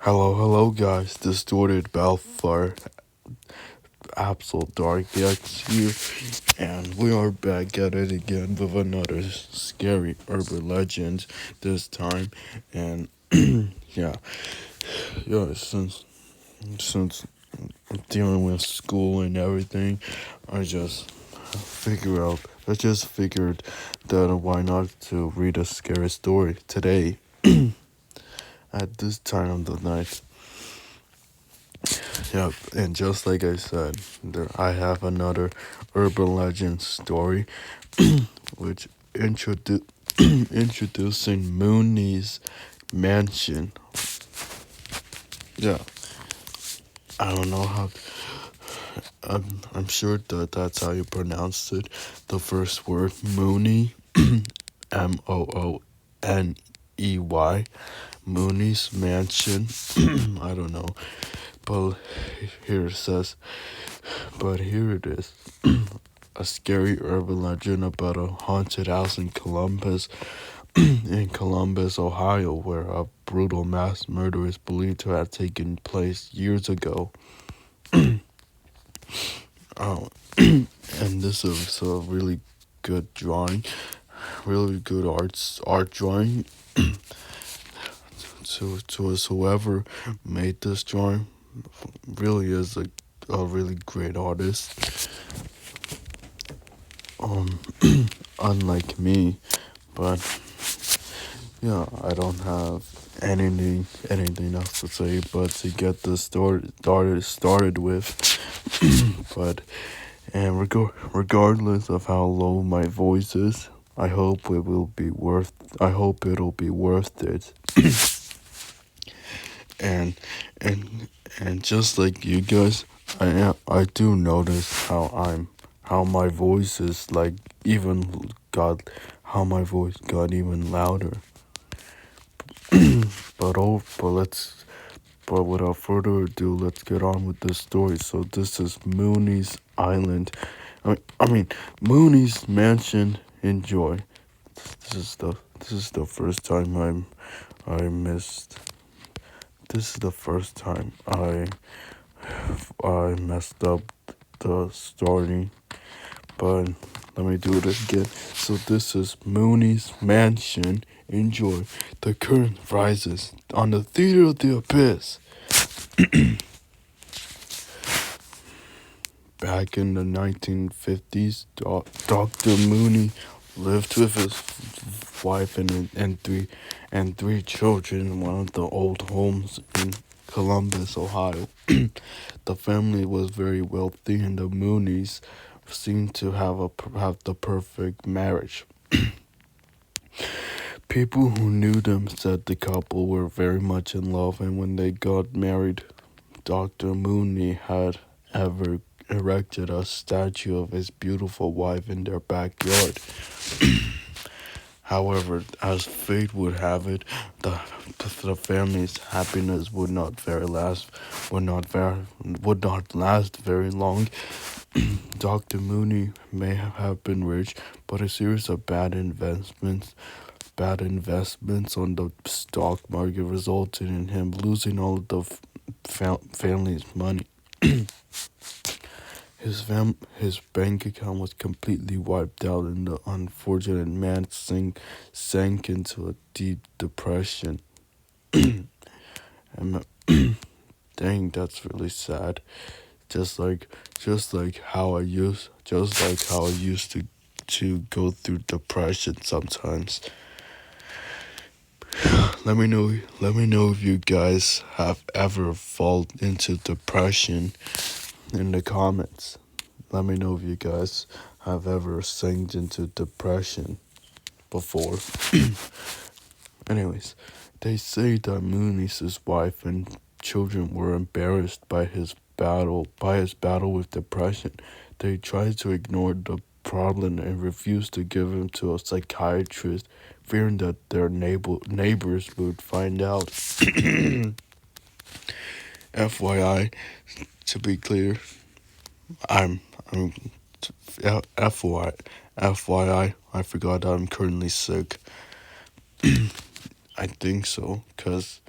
Hello, guys. Distorted Balfour Absol Dark X here, and we are back at it again with another scary urban legend this time. And yeah, since I'm dealing with school and everything, I just I just figured that why not to read a scary story today at this time of the night. Yep, and just like I said, I have another urban legend story, which introducing Mooney's mansion. Yeah, I don't know how. I'm sure that that's how you pronounce it. The first word, Mooney, Mooney, Mooney's mansion. I don't know, but here it says. But here it is. A scary urban legend about a haunted house in Columbus, Ohio, where a brutal mass murder is believed to have taken place years ago. Oh, and this is a really good drawing, really good art drawing. To us, whoever made this drawing really is a really great artist. Um, unlike me, but yeah, I don't have anything else to say but to get this started with. But regardless of how low my voice is, I hope it'll be worth it. and and and just like you guys, I do notice how my voice is like even got how my voice got even louder. But without further ado, let's get on with this story. So this is Mooney's Island. I mean Mooney's Mansion. Enjoy. This is the first time I missed. This is the first time I messed up the starting. But let me do it again. So this is Mooney's Mansion. Enjoy. The curtain rises on the theater of the abyss. Back in the 1950s, Dr. Mooney lived with his wife and three children in one of the old homes in Columbus, Ohio. The family was very wealthy, and the Mooneys seemed to have the perfect marriage. People who knew them said the couple were very much in love, and when they got married, Dr. Mooney had ever erected a statue of his beautiful wife in their backyard. However, as fate would have it, the family's happiness would not last very long. Dr. Mooney may have been rich, but a series of bad investments on the stock market resulted in him losing all of the family's money. His bank account was completely wiped out, and the unfortunate man sank into a deep depression. And dang, that's really sad. Just like how I used to go through depression sometimes. Let me know if you guys have ever fallen into depression in the comments. Let me know if you guys have ever sank into depression before. Anyways, they say that Mooney's wife and children were embarrassed by his battle with depression. They tried to ignore the problem and refused to give him to a psychiatrist, fearing that their neighbors would find out. FYI, to be clear, I'm FYI, I forgot that I'm currently sick. I think so, cause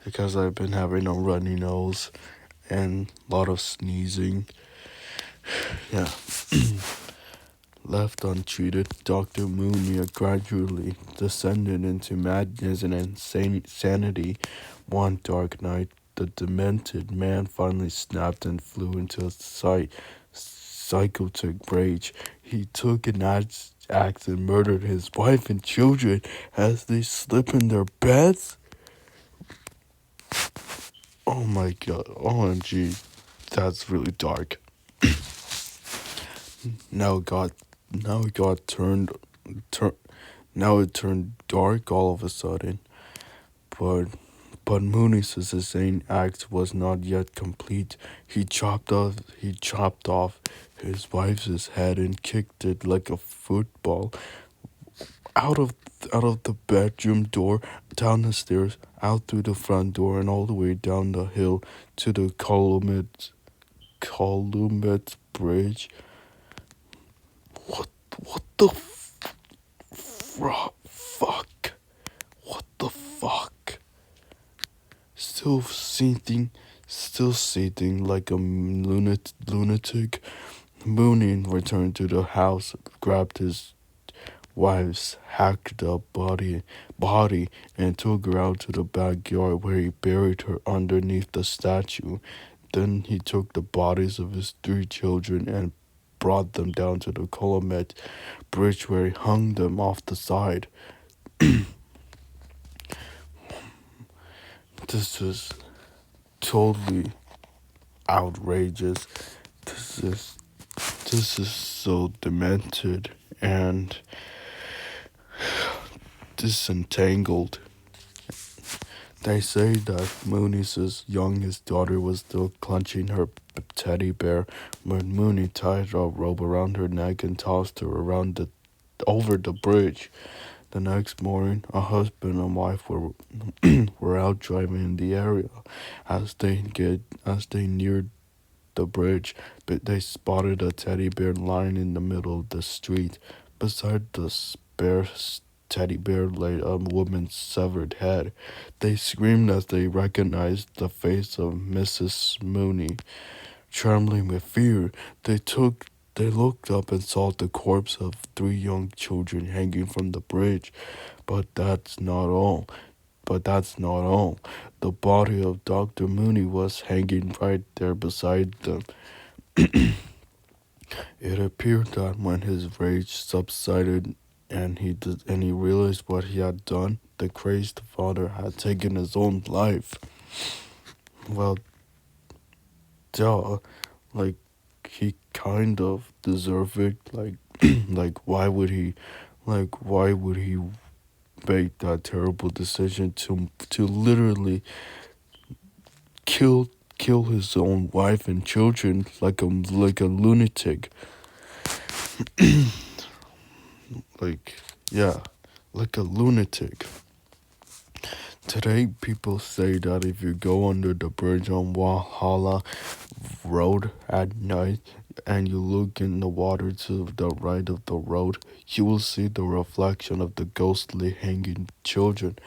because I've been having a runny nose and a lot of sneezing. Yeah. Left untreated, Dr. Mooney gradually descended into madness and insanity. One dark night, the demented man finally snapped and flew into a psychotic rage. He took an axe and murdered his wife and children as they slept in their beds. Oh my god, OMG, that's really dark. Now it got, now it got turn, now it turned dark all of a sudden. But but Mooney's insane act was not yet complete. He chopped off his wife's head and kicked it like a football out of out of the bedroom door, down the stairs, out through the front door, and all the way down the hill to the Calumet Bridge. What the fuck? What the fuck? Still seething like a lunatic. Mooney returned to the house, grabbed his wife's hacked up body and took her out to the backyard where he buried her underneath the statue. Then he took the bodies of his 3 children and brought them down to the Calumet Bridge where he hung them off the side. This is totally outrageous. This is this is so demented and disentangled. They say that Mooney's youngest daughter was still clutching her teddy bear when Mooney tied a rope around her neck and tossed her over the bridge. The next morning, a husband and wife were out driving in the area. As they neared the bridge, but they spotted a teddy bear lying in the middle of the street. Beside the spare teddy bear lay a woman's severed head. They screamed as they recognized the face of Mrs. Mooney. Trembling with fear, they looked up and saw the corpse of 3 young children hanging from the bridge. But that's not all. The body of Dr. Mooney was hanging right there beside them. It appeared that when his rage subsided and he realized what he had done, the crazed father had taken his own life. Well, duh, like he kind of deserved it. Like, why would he make that terrible decision to literally kill his own wife and children like a lunatic? Like, yeah, like a lunatic. Today, people say that if you go under the bridge on Walhalla Road at night and you look in the water to the right of the road, you will see the reflection of the ghostly hanging children.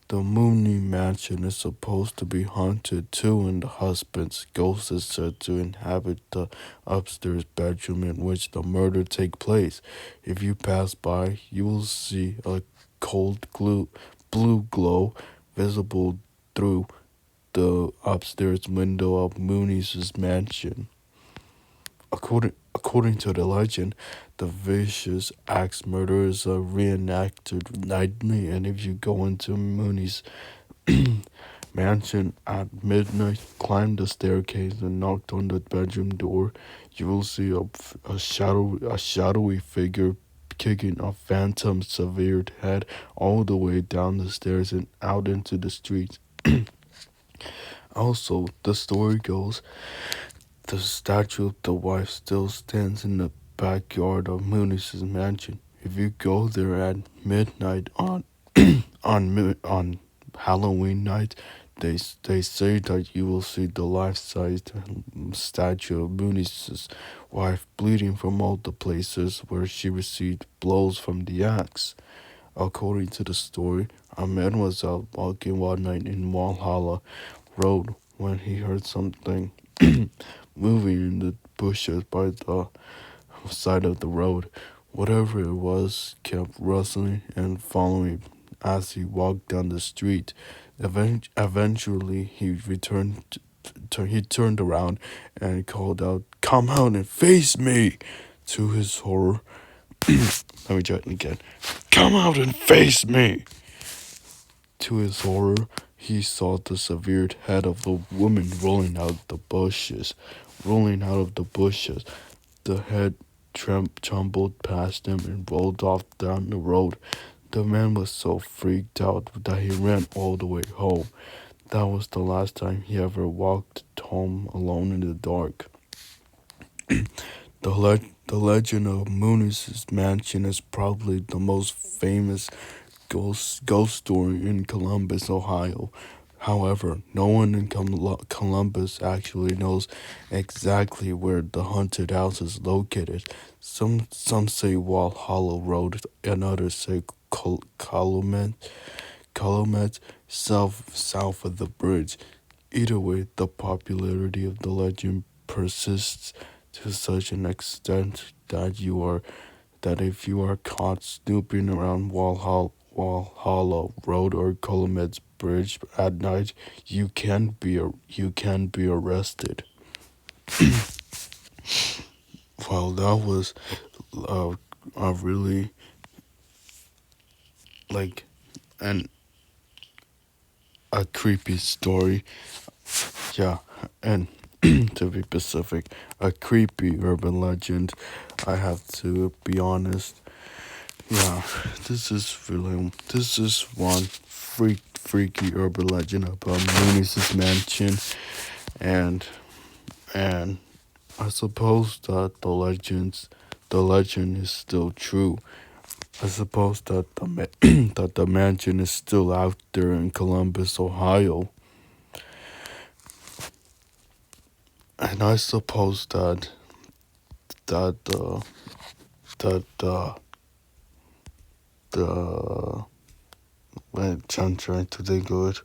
The Mooney mansion is supposed to be haunted too, and the husband's ghost is said to inhabit the upstairs bedroom in which the murder take place. If you pass by, you will see a blue glow visible through the upstairs window of Mooney's mansion. According to the legend, the vicious axe murder is reenacted nightly, and if you go into Mooney's mansion at midnight, climb the staircase, and knock on the bedroom door, you will see a shadowy figure kicking a phantom severed head all the way down the stairs and out into the street. Also, the story goes, the statue of the wife still stands in the backyard of Mooney's mansion. If you go there at midnight on on Halloween night, they say that you will see the life-sized statue of Mooney's wife bleeding from all the places where she received blows from the axe. According to the story, a man was out walking one night in Walhalla Road when he heard something moving in the bushes by the side of the road. Whatever it was kept rustling and following as he walked down the street. Eventually, he turned around and called out, "Come out and face me!" To his horror, let me try it again. "Come out and face me!" To his horror, he saw the severed head of a woman rolling out of the bushes. Rolling out of the bushes, the head tumbled past him and rolled off down the road. The man was so freaked out that he ran all the way home. That was the last time he ever walked home alone in the dark. The legend of Mooney's mansion is probably the most famous ghost story in Columbus, Ohio. However, no one in Columbus actually knows exactly where the haunted house is located. Some say Walhalla Road, and others say Calumet, south of the bridge. Either way, the popularity of the legend persists to such an extent that if you are caught snooping around Walhalla Road or Calumet's Bridge at night, you can be arrested. Well, that was a really like an a creepy story. Yeah, and to be specific, a creepy urban legend. I have to be honest. Yeah, this is one freaky urban legend about Mooney's mansion, and and I suppose that the legend is still true. I suppose that that the mansion is still out there in Columbus, Ohio, and I suppose that that the wait, I'm trying to think of it.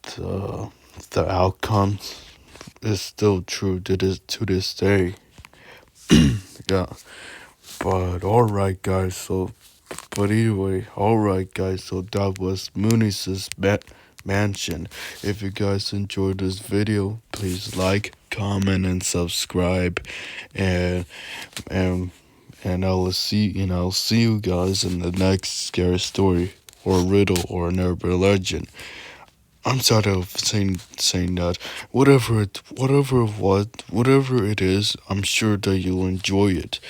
The the outcome is still true to this day. Yeah, but alright, guys. But either way, alright, guys. So that was Mooney's mansion. If you guys enjoyed this video, please like, comment, and subscribe. And and I'll see you guys in the next scary story or riddle or an urban legend. I'm sorry of saying that. Whatever it is, I'm sure that you'll enjoy it.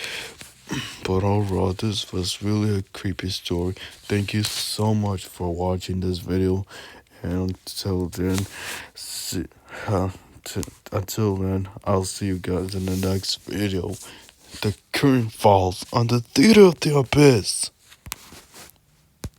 But overall, this was really a creepy story. Thank you so much for watching this video, and see, uh, until then, I'll see you guys in the next video. The curtain falls on the theater of the abyss.